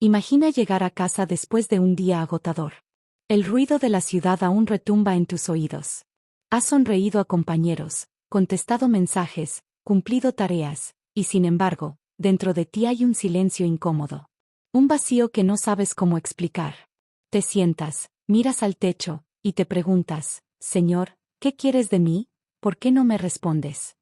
Imagina llegar a casa después de un día agotador. El ruido de la ciudad aún retumba en tus oídos. Has sonreído a compañeros, contestado mensajes, cumplido tareas, y sin embargo, dentro de ti hay un silencio incómodo. Un vacío que no sabes cómo explicar. Te sientas, miras al techo, y te preguntas, Señor, ¿qué quieres de mí? ¿Por qué no me respondes?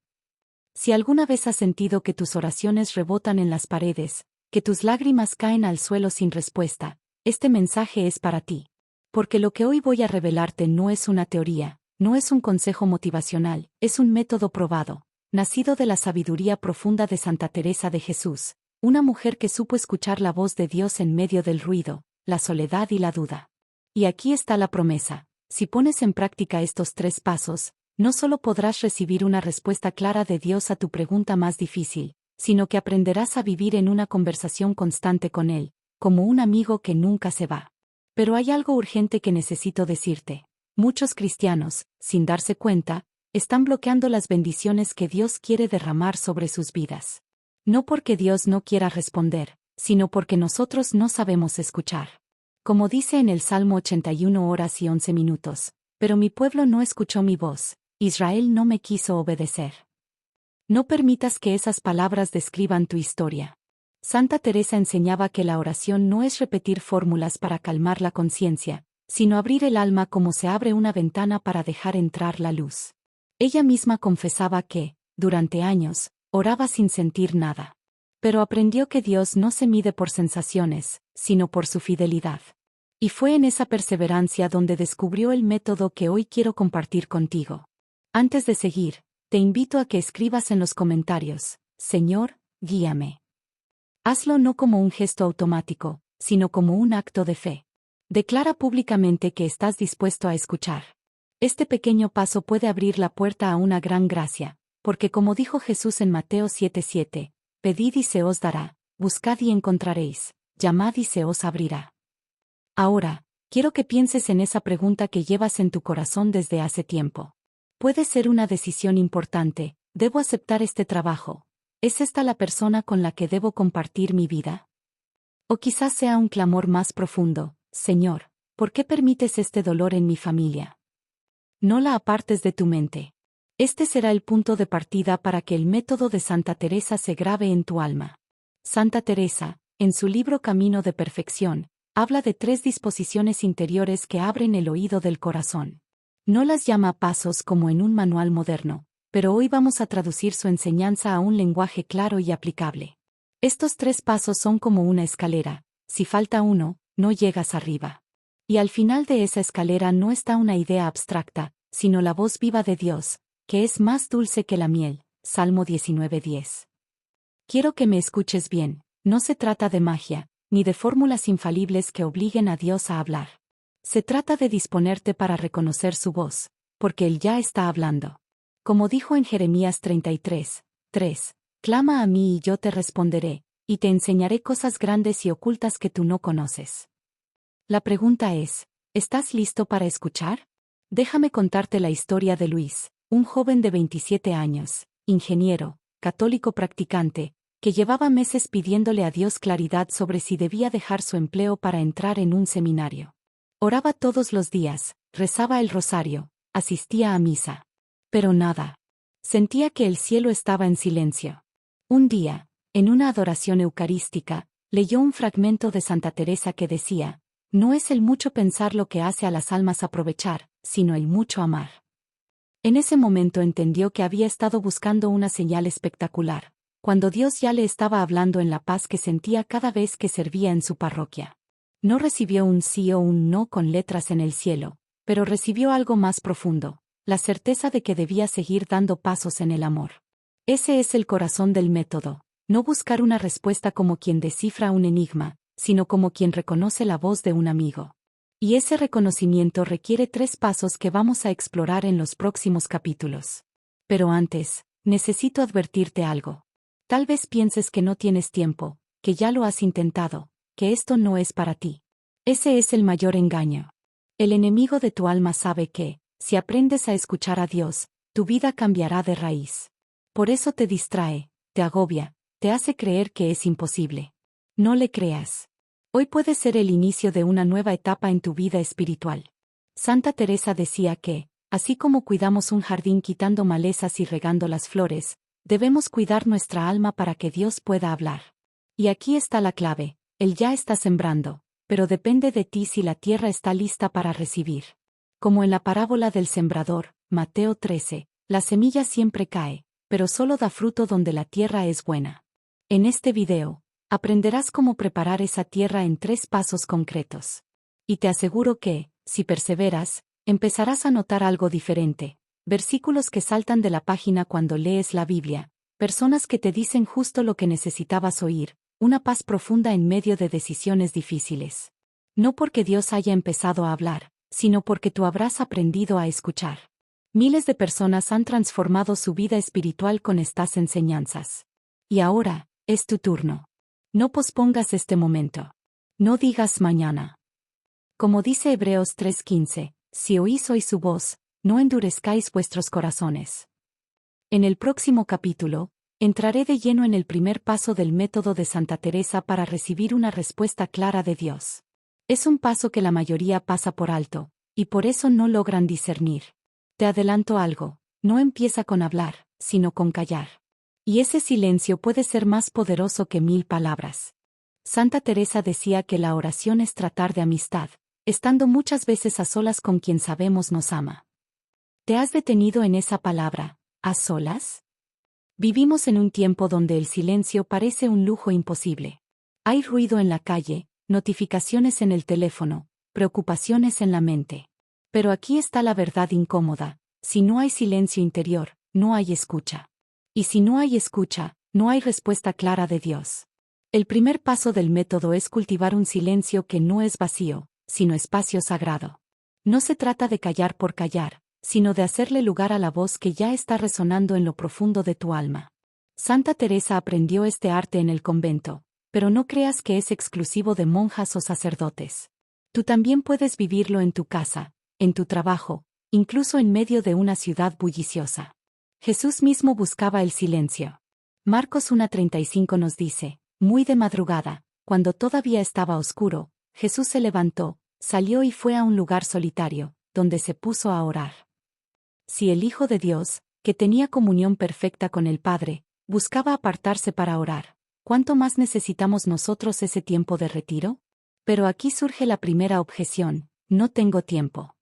Si alguna vez has sentido que tus oraciones rebotan en las paredes, que tus lágrimas caen al suelo sin respuesta, este mensaje es para ti. Porque lo que hoy voy a revelarte no es una teoría, no es un consejo motivacional, es un método probado, nacido de la sabiduría profunda de Santa Teresa de Jesús, una mujer que supo escuchar la voz de Dios en medio del ruido, la soledad y la duda. Y aquí está la promesa: si pones en práctica estos 3 pasos, no solo podrás recibir una respuesta clara de Dios a tu pregunta más difícil, sino que aprenderás a vivir en una conversación constante con Él, como un amigo que nunca se va. Pero hay algo urgente que necesito decirte. Muchos cristianos, sin darse cuenta, están bloqueando las bendiciones que Dios quiere derramar sobre sus vidas. No porque Dios no quiera responder, sino porque nosotros no sabemos escuchar. Como dice en el Salmo 81 horas y 11 minutos, pero mi pueblo no escuchó mi voz, Israel no me quiso obedecer. No permitas que esas palabras describan tu historia. Santa Teresa enseñaba que la oración no es repetir fórmulas para calmar la conciencia, sino abrir el alma como se abre una ventana para dejar entrar la luz. Ella misma confesaba que, durante años, oraba sin sentir nada. Pero aprendió que Dios no se mide por sensaciones, sino por su fidelidad. Y fue en esa perseverancia donde descubrió el método que hoy quiero compartir contigo. Antes de seguir, te invito a que escribas en los comentarios: Señor, guíame. Hazlo no como un gesto automático, sino como un acto de fe. Declara públicamente que estás dispuesto a escuchar. Este pequeño paso puede abrir la puerta a una gran gracia, porque como dijo Jesús en Mateo 7:7, pedid y se os dará, buscad y encontraréis, llamad y se os abrirá. Ahora, quiero que pienses en esa pregunta que llevas en tu corazón desde hace tiempo. Puede ser una decisión importante: ¿debo aceptar este trabajo? ¿Es esta la persona con la que debo compartir mi vida? O quizás sea un clamor más profundo: Señor, ¿por qué permites este dolor en mi familia? No la apartes de tu mente. Este será el punto de partida para que el método de Santa Teresa se grabe en tu alma. Santa Teresa, en su libro Camino de Perfección, habla de 3 disposiciones interiores que abren el oído del corazón. No las llama pasos como en un manual moderno, pero hoy vamos a traducir su enseñanza a un lenguaje claro y aplicable. Estos 3 pasos son como una escalera: si falta uno, no llegas arriba. Y al final de esa escalera no está una idea abstracta, sino la voz viva de Dios, que es más dulce que la miel. Salmo 19:10. Quiero que me escuches bien: no se trata de magia, ni de fórmulas infalibles que obliguen a Dios a hablar. Se trata de disponerte para reconocer su voz, porque Él ya está hablando. Como dijo en Jeremías 33:3, clama a mí y yo te responderé, y te enseñaré cosas grandes y ocultas que tú no conoces. La pregunta es: ¿estás listo para escuchar? Déjame contarte la historia de Luis, un joven de 27 años, ingeniero, católico practicante, que llevaba meses pidiéndole a Dios claridad sobre si debía dejar su empleo para entrar en un seminario. Oraba todos los días, rezaba el rosario, asistía a misa. Pero nada. Sentía que el cielo estaba en silencio. Un día, en una adoración eucarística, leyó un fragmento de Santa Teresa que decía: no es el mucho pensar lo que hace a las almas aprovechar, sino el mucho amar. En ese momento entendió que había estado buscando una señal espectacular, cuando Dios ya le estaba hablando en la paz que sentía cada vez que servía en su parroquia. No recibió un sí o un no con letras en el cielo, pero recibió algo más profundo: la certeza de que debía seguir dando pasos en el amor. Ese es el corazón del método: no buscar una respuesta como quien descifra un enigma, sino como quien reconoce la voz de un amigo. Y ese reconocimiento requiere 3 pasos que vamos a explorar en los próximos capítulos. Pero antes, necesito advertirte algo. Tal vez pienses que no tienes tiempo, que ya lo has intentado, que esto no es para ti. Ese es el mayor engaño. El enemigo de tu alma sabe que, si aprendes a escuchar a Dios, tu vida cambiará de raíz. Por eso te distrae, te agobia, te hace creer que es imposible. No le creas. Hoy puede ser el inicio de una nueva etapa en tu vida espiritual. Santa Teresa decía que, así como cuidamos un jardín quitando malezas y regando las flores, debemos cuidar nuestra alma para que Dios pueda hablar. Y aquí está la clave: Él ya está sembrando, pero depende de ti si la tierra está lista para recibir. Como en la parábola del sembrador, Mateo 13, la semilla siempre cae, pero solo da fruto donde la tierra es buena. En este video, aprenderás cómo preparar esa tierra en 3 pasos concretos. Y te aseguro que, si perseveras, empezarás a notar algo diferente: versículos que saltan de la página cuando lees la Biblia, personas que te dicen justo lo que necesitabas oír, una paz profunda en medio de decisiones difíciles. No porque Dios haya empezado a hablar, sino porque tú habrás aprendido a escuchar. Miles de personas han transformado su vida espiritual con estas enseñanzas. Y ahora, es tu turno. No pospongas este momento. No digas mañana. Como dice Hebreos 3:15, si oís hoy su voz, no endurezcáis vuestros corazones. En el próximo capítulo, entraré de lleno en el primer paso del método de Santa Teresa para recibir una respuesta clara de Dios. Es un paso que la mayoría pasa por alto, y por eso no logran discernir. Te adelanto algo: no empieza con hablar, sino con callar. Y ese silencio puede ser más poderoso que 1000 palabras. Santa Teresa decía que la oración es tratar de amistad, estando muchas veces a solas con quien sabemos nos ama. ¿Te has detenido en esa palabra, a solas? Vivimos en un tiempo donde el silencio parece un lujo imposible. Hay ruido en la calle, notificaciones en el teléfono, preocupaciones en la mente. Pero aquí está la verdad incómoda: si no hay silencio interior, no hay escucha. Y si no hay escucha, no hay respuesta clara de Dios. El primer paso del método es cultivar un silencio que no es vacío, sino espacio sagrado. No se trata de callar por callar, sino de hacerle lugar a la voz que ya está resonando en lo profundo de tu alma. Santa Teresa aprendió este arte en el convento, pero no creas que es exclusivo de monjas o sacerdotes. Tú también puedes vivirlo en tu casa, en tu trabajo, incluso en medio de una ciudad bulliciosa. Jesús mismo buscaba el silencio. Marcos 1:35 nos dice: muy de madrugada, cuando todavía estaba oscuro, Jesús se levantó, salió y fue a un lugar solitario, donde se puso a orar. Si el Hijo de Dios, que tenía comunión perfecta con el Padre, buscaba apartarse para orar, ¿cuánto más necesitamos nosotros ese tiempo de retiro? Pero aquí surge la primera objeción: no tengo tiempo.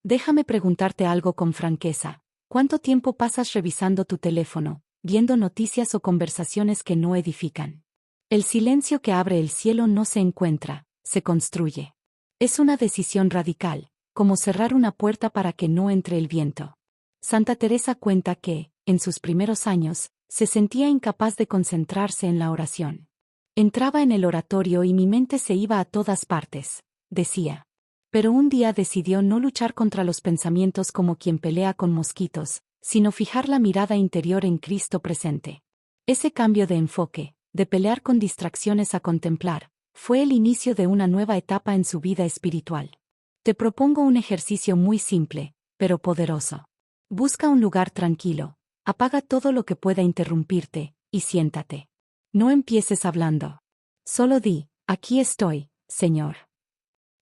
Déjame preguntarte algo con franqueza: ¿cuánto tiempo pasas revisando tu teléfono, viendo noticias o conversaciones que no edifican? El silencio que abre el cielo no se encuentra, se construye. Es una decisión radical, como cerrar una puerta para que no entre el viento. Santa Teresa cuenta que, en sus primeros años, se sentía incapaz de concentrarse en la oración. Entraba en el oratorio y mi mente se iba a todas partes, decía. Pero un día decidió no luchar contra los pensamientos como quien pelea con mosquitos, sino fijar la mirada interior en Cristo presente. Ese cambio de enfoque, de pelear con distracciones a contemplar, fue el inicio de una nueva etapa en su vida espiritual. Te propongo un ejercicio muy simple, pero poderoso. Busca un lugar tranquilo, apaga todo lo que pueda interrumpirte, y siéntate. No empieces hablando. Solo di: aquí estoy, Señor.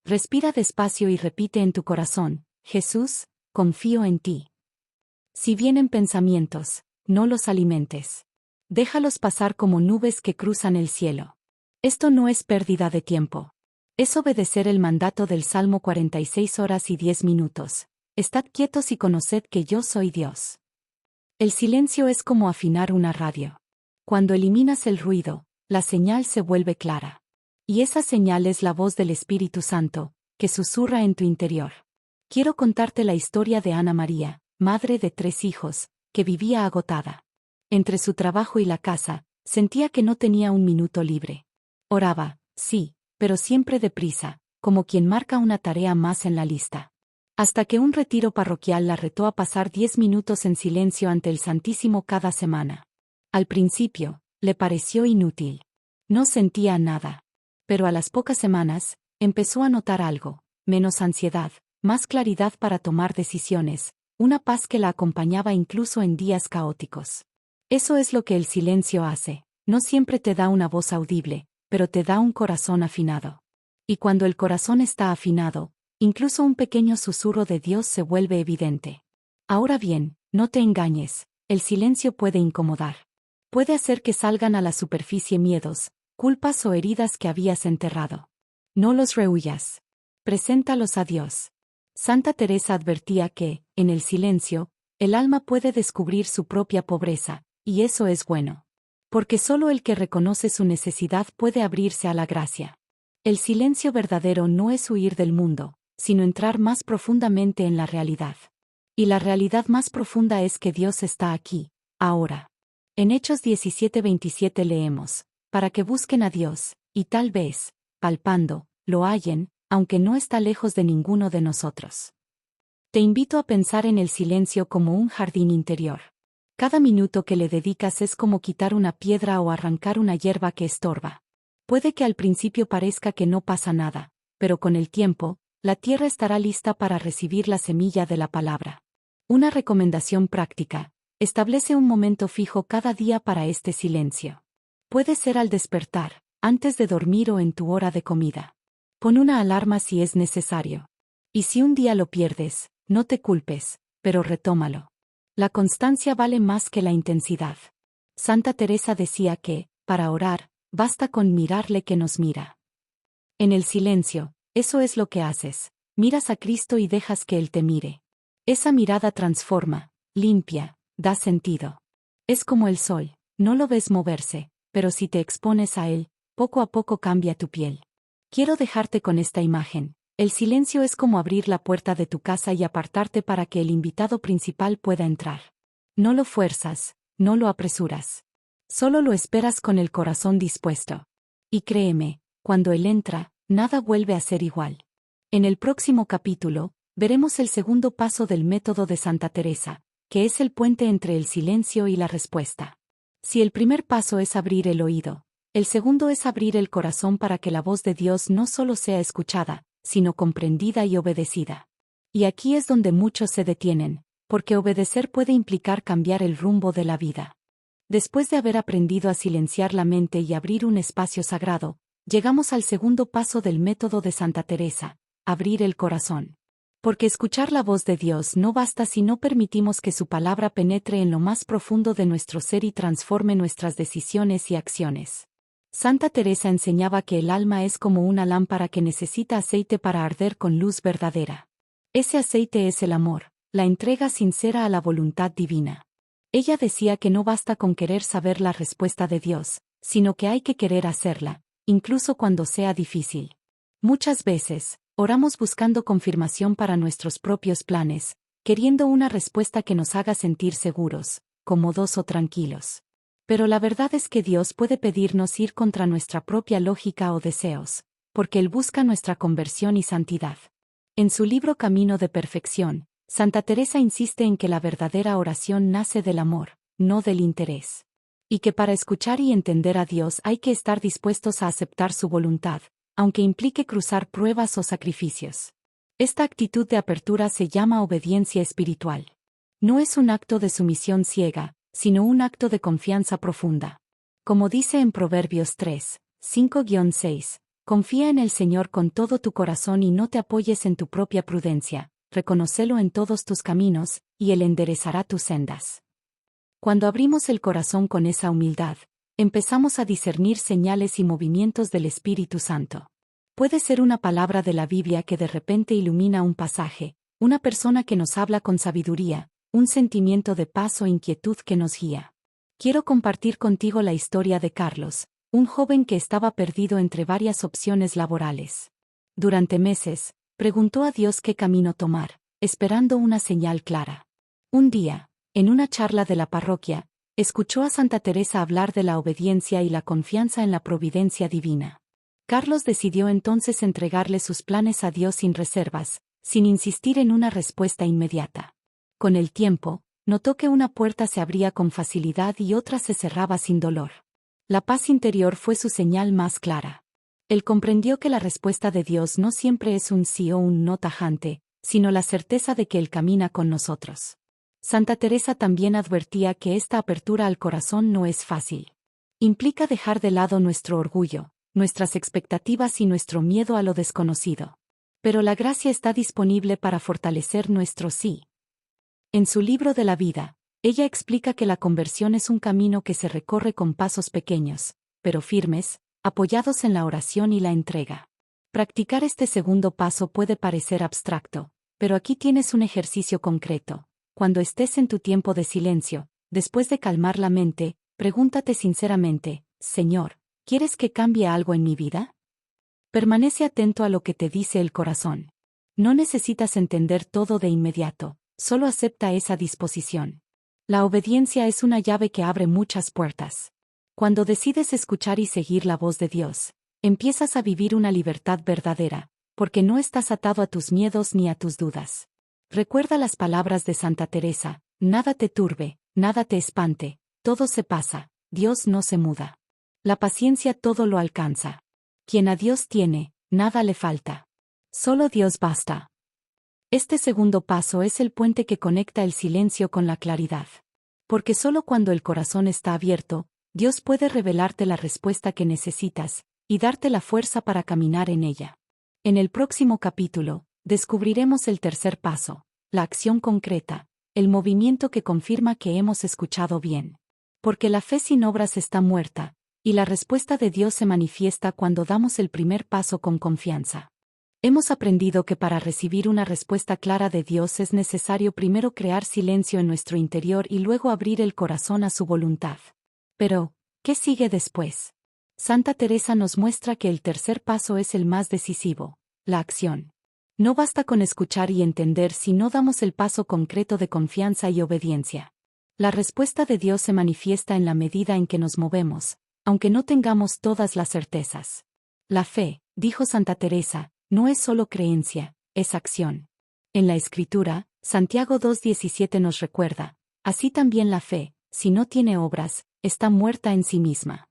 Respira despacio y repite en tu corazón: Jesús, confío en ti. Si vienen pensamientos, no los alimentes. Déjalos pasar como nubes que cruzan el cielo. Esto no es pérdida de tiempo. Es obedecer el mandato del Salmo 46 horas y 10 minutos. Estad quietos y conoced que yo soy Dios. El silencio es como afinar una radio. Cuando eliminas el ruido, la señal se vuelve clara. Y esa señal es la voz del Espíritu Santo, que susurra en tu interior. Quiero contarte la historia de Ana María, madre de 3 hijos, que vivía agotada. Entre su trabajo y la casa, sentía que no tenía un minuto libre. Oraba, sí, pero siempre deprisa, como quien marca una tarea más en la lista. Hasta que un retiro parroquial la retó a pasar 10 minutos en silencio ante el Santísimo cada semana. Al principio, le pareció inútil. No sentía nada. Pero a las pocas semanas, empezó a notar algo: menos ansiedad, más claridad para tomar decisiones, una paz que la acompañaba incluso en días caóticos. Eso es lo que el silencio hace: no siempre te da una voz audible, pero te da un corazón afinado. Y cuando el corazón está afinado, incluso un pequeño susurro de Dios se vuelve evidente. Ahora bien, no te engañes, el silencio puede incomodar. Puede hacer que salgan a la superficie miedos, culpas o heridas que habías enterrado. No los rehuyas. Preséntalos a Dios. Santa Teresa advertía que, en el silencio, el alma puede descubrir su propia pobreza, y eso es bueno. Porque solo el que reconoce su necesidad puede abrirse a la gracia. El silencio verdadero no es huir del mundo, sino entrar más profundamente en la realidad. Y la realidad más profunda es que Dios está aquí, ahora. En Hechos 17:27 leemos, para que busquen a Dios, y tal vez, palpando, lo hallen, aunque no está lejos de ninguno de nosotros. Te invito a pensar en el silencio como un jardín interior. Cada minuto que le dedicas es como quitar una piedra o arrancar una hierba que estorba. Puede que al principio parezca que no pasa nada, pero con el tiempo, la tierra estará lista para recibir la semilla de la palabra. Una recomendación práctica: establece un momento fijo cada día para este silencio. Puede ser al despertar, antes de dormir o en tu hora de comida. Pon una alarma si es necesario. Y si un día lo pierdes, no te culpes, pero retómalo. La constancia vale más que la intensidad. Santa Teresa decía que, para orar, basta con mirarle que nos mira. En el silencio, eso es lo que haces: miras a Cristo y dejas que Él te mire. Esa mirada transforma, limpia, da sentido. Es como el sol, no lo ves moverse, pero si te expones a él, poco a poco cambia tu piel. Quiero dejarte con esta imagen: el silencio es como abrir la puerta de tu casa y apartarte para que el invitado principal pueda entrar. No lo fuerzas, no lo apresuras. Solo lo esperas con el corazón dispuesto. Y créeme, cuando él entra, nada vuelve a ser igual. En el próximo capítulo, veremos el segundo paso del método de Santa Teresa, que es el puente entre el silencio y la respuesta. Si el primer paso es abrir el oído, el segundo es abrir el corazón para que la voz de Dios no solo sea escuchada, sino comprendida y obedecida. Y aquí es donde muchos se detienen, porque obedecer puede implicar cambiar el rumbo de la vida. Después de haber aprendido a silenciar la mente y abrir un espacio sagrado, llegamos al segundo paso del método de Santa Teresa: abrir el corazón. Porque escuchar la voz de Dios no basta si no permitimos que su palabra penetre en lo más profundo de nuestro ser y transforme nuestras decisiones y acciones. Santa Teresa enseñaba que el alma es como una lámpara que necesita aceite para arder con luz verdadera. Ese aceite es el amor, la entrega sincera a la voluntad divina. Ella decía que no basta con querer saber la respuesta de Dios, sino que hay que querer hacerla, incluso cuando sea difícil. Muchas veces, oramos buscando confirmación para nuestros propios planes, queriendo una respuesta que nos haga sentir seguros, cómodos o tranquilos. Pero la verdad es que Dios puede pedirnos ir contra nuestra propia lógica o deseos, porque Él busca nuestra conversión y santidad. En su libro Camino de Perfección, Santa Teresa insiste en que la verdadera oración nace del amor, no del interés. Y que para escuchar y entender a Dios hay que estar dispuestos a aceptar su voluntad, aunque implique cruzar pruebas o sacrificios. Esta actitud de apertura se llama obediencia espiritual. No es un acto de sumisión ciega, sino un acto de confianza profunda. Como dice en Proverbios 3, 5-6, confía en el Señor con todo tu corazón y no te apoyes en tu propia prudencia, reconócelo en todos tus caminos, y Él enderezará tus sendas. Cuando abrimos el corazón con esa humildad, empezamos a discernir señales y movimientos del Espíritu Santo. Puede ser una palabra de la Biblia que de repente ilumina un pasaje, una persona que nos habla con sabiduría, un sentimiento de paz o inquietud que nos guía. Quiero compartir contigo la historia de Carlos, un joven que estaba perdido entre varias opciones laborales. Durante meses, preguntó a Dios qué camino tomar, esperando una señal clara. Un día, en una charla de la parroquia, escuchó a Santa Teresa hablar de la obediencia y la confianza en la providencia divina. Carlos decidió entonces entregarle sus planes a Dios sin reservas, sin insistir en una respuesta inmediata. Con el tiempo, notó que una puerta se abría con facilidad y otra se cerraba sin dolor. La paz interior fue su señal más clara. Él comprendió que la respuesta de Dios no siempre es un sí o un no tajante, sino la certeza de que Él camina con nosotros. Santa Teresa también advertía que esta apertura al corazón no es fácil. Implica dejar de lado nuestro orgullo, nuestras expectativas y nuestro miedo a lo desconocido. Pero la gracia está disponible para fortalecer nuestro sí. En su libro de la vida, ella explica que la conversión es un camino que se recorre con pasos pequeños, pero firmes, apoyados en la oración y la entrega. Practicar este segundo paso puede parecer abstracto, pero aquí tienes un ejercicio concreto. Cuando estés en tu tiempo de silencio, después de calmar la mente, pregúntate sinceramente, Señor, ¿quieres que cambie algo en mi vida? Permanece atento a lo que te dice el corazón. No necesitas entender todo de inmediato, solo acepta esa disposición. La obediencia es una llave que abre muchas puertas. Cuando decides escuchar y seguir la voz de Dios, empiezas a vivir una libertad verdadera, porque no estás atado a tus miedos ni a tus dudas. Recuerda las palabras de Santa Teresa: nada te turbe, nada te espante, todo se pasa, Dios no se muda. La paciencia todo lo alcanza. Quien a Dios tiene, nada le falta. Solo Dios basta. Este segundo paso es el puente que conecta el silencio con la claridad. Porque solo cuando el corazón está abierto, Dios puede revelarte la respuesta que necesitas, y darte la fuerza para caminar en ella. En el próximo capítulo, descubriremos el tercer paso, la acción concreta, el movimiento que confirma que hemos escuchado bien. Porque la fe sin obras está muerta, y la respuesta de Dios se manifiesta cuando damos el primer paso con confianza. Hemos aprendido que para recibir una respuesta clara de Dios es necesario primero crear silencio en nuestro interior y luego abrir el corazón a su voluntad. Pero, ¿qué sigue después? Santa Teresa nos muestra que el tercer paso es el más decisivo, la acción. No basta con escuchar y entender si no damos el paso concreto de confianza y obediencia. La respuesta de Dios se manifiesta en la medida en que nos movemos, aunque no tengamos todas las certezas. La fe, dijo Santa Teresa, no es solo creencia, es acción. En la Escritura, Santiago 2:17 nos recuerda: así también la fe, si no tiene obras, está muerta en sí misma.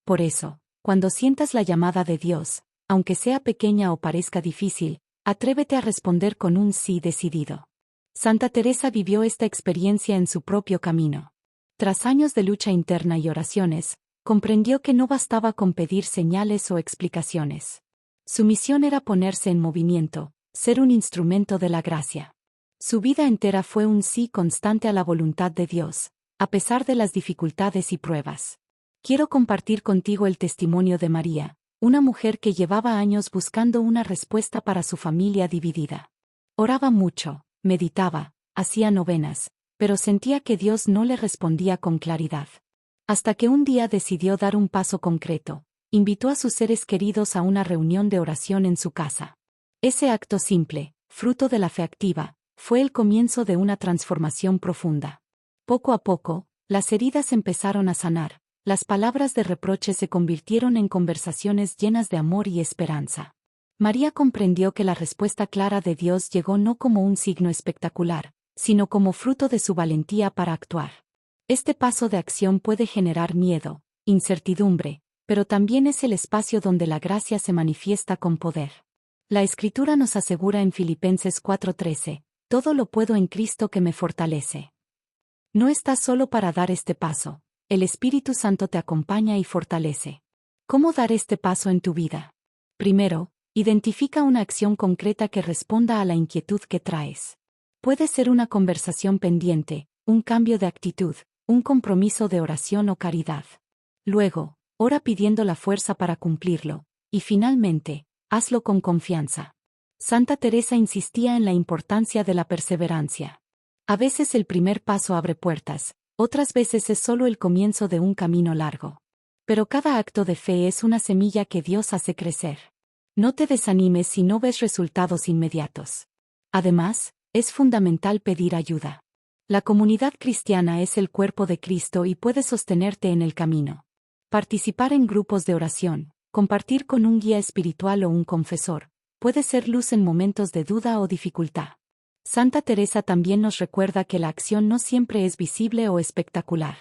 Por eso, cuando sientas la llamada de Dios, aunque sea pequeña o parezca difícil, atrévete a responder con un sí decidido. Santa Teresa vivió esta experiencia en su propio camino. Tras años de lucha interna y oraciones, comprendió que no bastaba con pedir señales o explicaciones. Su misión era ponerse en movimiento, ser un instrumento de la gracia. Su vida entera fue un sí constante a la voluntad de Dios, a pesar de las dificultades y pruebas. Quiero compartir contigo el testimonio de María, una mujer que llevaba años buscando una respuesta para su familia dividida. Oraba mucho, meditaba, hacía novenas, pero sentía que Dios no le respondía con claridad. Hasta que un día decidió dar un paso concreto. Invitó a sus seres queridos a una reunión de oración en su casa. Ese acto simple, fruto de la fe activa, fue el comienzo de una transformación profunda. Poco a poco, las heridas empezaron a sanar, las palabras de reproche se convirtieron en conversaciones llenas de amor y esperanza. María comprendió que la respuesta clara de Dios llegó no como un signo espectacular, sino como fruto de su valentía para actuar. Este paso de acción puede generar miedo, incertidumbre, pero también es el espacio donde la gracia se manifiesta con poder. La Escritura nos asegura en Filipenses 4:13, todo lo puedo en Cristo que me fortalece. No estás solo para dar este paso, el Espíritu Santo te acompaña y fortalece. ¿Cómo dar este paso en tu vida? Primero, identifica una acción concreta que responda a la inquietud que traes. Puede ser una conversación pendiente, un cambio de actitud, un compromiso de oración o caridad. Luego, ora pidiendo la fuerza para cumplirlo, y finalmente, hazlo con confianza. Santa Teresa insistía en la importancia de la perseverancia. A veces el primer paso abre puertas, otras veces es solo el comienzo de un camino largo. Pero cada acto de fe es una semilla que Dios hace crecer. No te desanimes si no ves resultados inmediatos. Además, es fundamental pedir ayuda. La comunidad cristiana es el cuerpo de Cristo y puede sostenerte en el camino. Participar en grupos de oración, compartir con un guía espiritual o un confesor, puede ser luz en momentos de duda o dificultad. Santa Teresa también nos recuerda que la acción no siempre es visible o espectacular.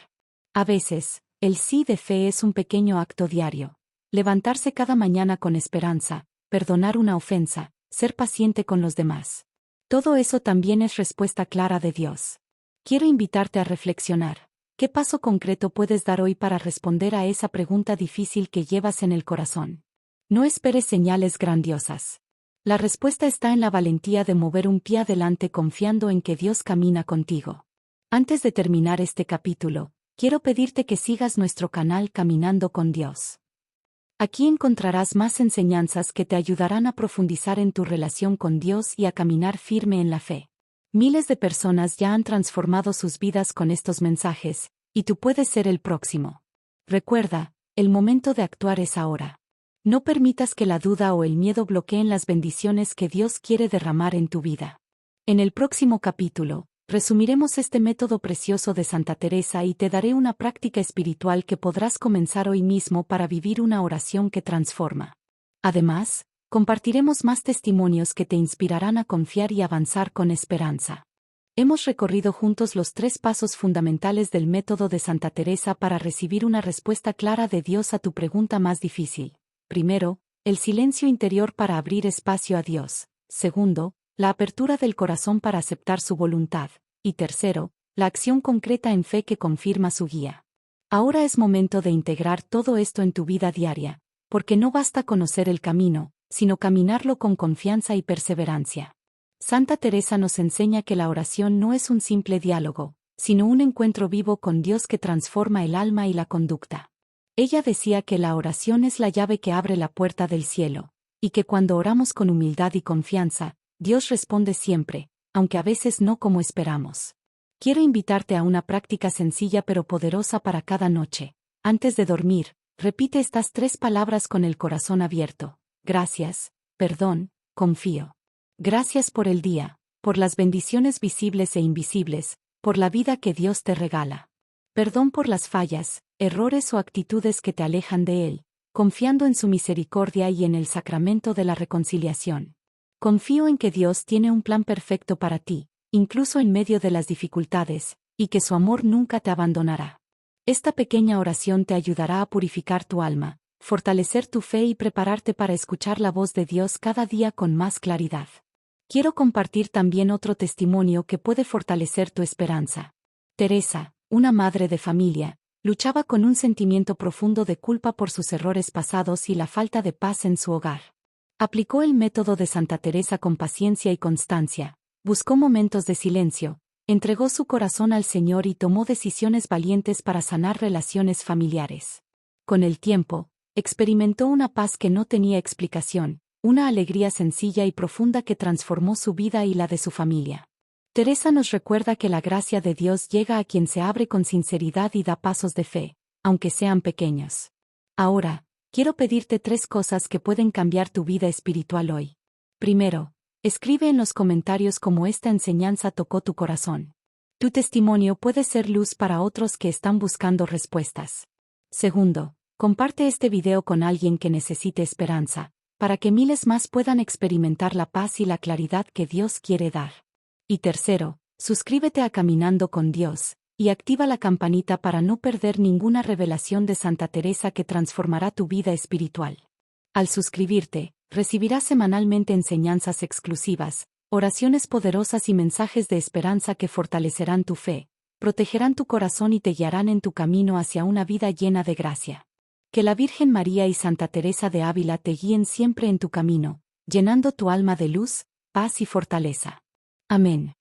A veces, el sí de fe es un pequeño acto diario. Levantarse cada mañana con esperanza, perdonar una ofensa, ser paciente con los demás. Todo eso también es respuesta clara de Dios. Quiero invitarte a reflexionar. ¿Qué paso concreto puedes dar hoy para responder a esa pregunta difícil que llevas en el corazón? No esperes señales grandiosas. La respuesta está en la valentía de mover un pie adelante confiando en que Dios camina contigo. Antes de terminar este capítulo, quiero pedirte que sigas nuestro canal Caminando con Dios. Aquí encontrarás más enseñanzas que te ayudarán a profundizar en tu relación con Dios y a caminar firme en la fe. Miles de personas ya han transformado sus vidas con estos mensajes, y tú puedes ser el próximo. Recuerda, el momento de actuar es ahora. No permitas que la duda o el miedo bloqueen las bendiciones que Dios quiere derramar en tu vida. En el próximo capítulo, resumiremos este método precioso de Santa Teresa y te daré una práctica espiritual que podrás comenzar hoy mismo para vivir una oración que transforma. Además, compartiremos más testimonios que te inspirarán a confiar y avanzar con esperanza. Hemos recorrido juntos los 3 pasos fundamentales del método de Santa Teresa para recibir una respuesta clara de Dios a tu pregunta más difícil. Primero, el silencio interior para abrir espacio a Dios. Segundo, la apertura del corazón para aceptar su voluntad. Y tercero, la acción concreta en fe que confirma su guía. Ahora es momento de integrar todo esto en tu vida diaria, porque no basta conocer el camino, sino caminarlo con confianza y perseverancia. Santa Teresa nos enseña que la oración no es un simple diálogo, sino un encuentro vivo con Dios que transforma el alma y la conducta. Ella decía que la oración es la llave que abre la puerta del cielo, y que cuando oramos con humildad y confianza, Dios responde siempre, aunque a veces no como esperamos. Quiero invitarte a una práctica sencilla pero poderosa para cada noche. Antes de dormir, repite estas 3 palabras con el corazón abierto. Gracias, perdón, confío. Gracias por el día, por las bendiciones visibles e invisibles, por la vida que Dios te regala. Perdón por las fallas, errores o actitudes que te alejan de Él, confiando en su misericordia y en el sacramento de la reconciliación. Confío en que Dios tiene un plan perfecto para ti, incluso en medio de las dificultades, y que su amor nunca te abandonará. Esta pequeña oración te ayudará a purificar tu alma, fortalecer tu fe y prepararte para escuchar la voz de Dios cada día con más claridad. Quiero compartir también otro testimonio que puede fortalecer tu esperanza. Teresa, una madre de familia, luchaba con un sentimiento profundo de culpa por sus errores pasados y la falta de paz en su hogar. Aplicó el método de Santa Teresa con paciencia y constancia, buscó momentos de silencio, entregó su corazón al Señor y tomó decisiones valientes para sanar relaciones familiares. Con el tiempo, experimentó una paz que no tenía explicación, una alegría sencilla y profunda que transformó su vida y la de su familia. Teresa nos recuerda que la gracia de Dios llega a quien se abre con sinceridad y da pasos de fe, aunque sean pequeños. Ahora, quiero pedirte 3 cosas que pueden cambiar tu vida espiritual hoy. Primero, escribe en los comentarios cómo esta enseñanza tocó tu corazón. Tu testimonio puede ser luz para otros que están buscando respuestas. Segundo, comparte este video con alguien que necesite esperanza, para que miles más puedan experimentar la paz y la claridad que Dios quiere dar. Y tercero, suscríbete a Caminando con Dios, y activa la campanita para no perder ninguna revelación de Santa Teresa que transformará tu vida espiritual. Al suscribirte, recibirás semanalmente enseñanzas exclusivas, oraciones poderosas y mensajes de esperanza que fortalecerán tu fe, protegerán tu corazón y te guiarán en tu camino hacia una vida llena de gracia. Que la Virgen María y Santa Teresa de Ávila te guíen siempre en tu camino, llenando tu alma de luz, paz y fortaleza. Amén.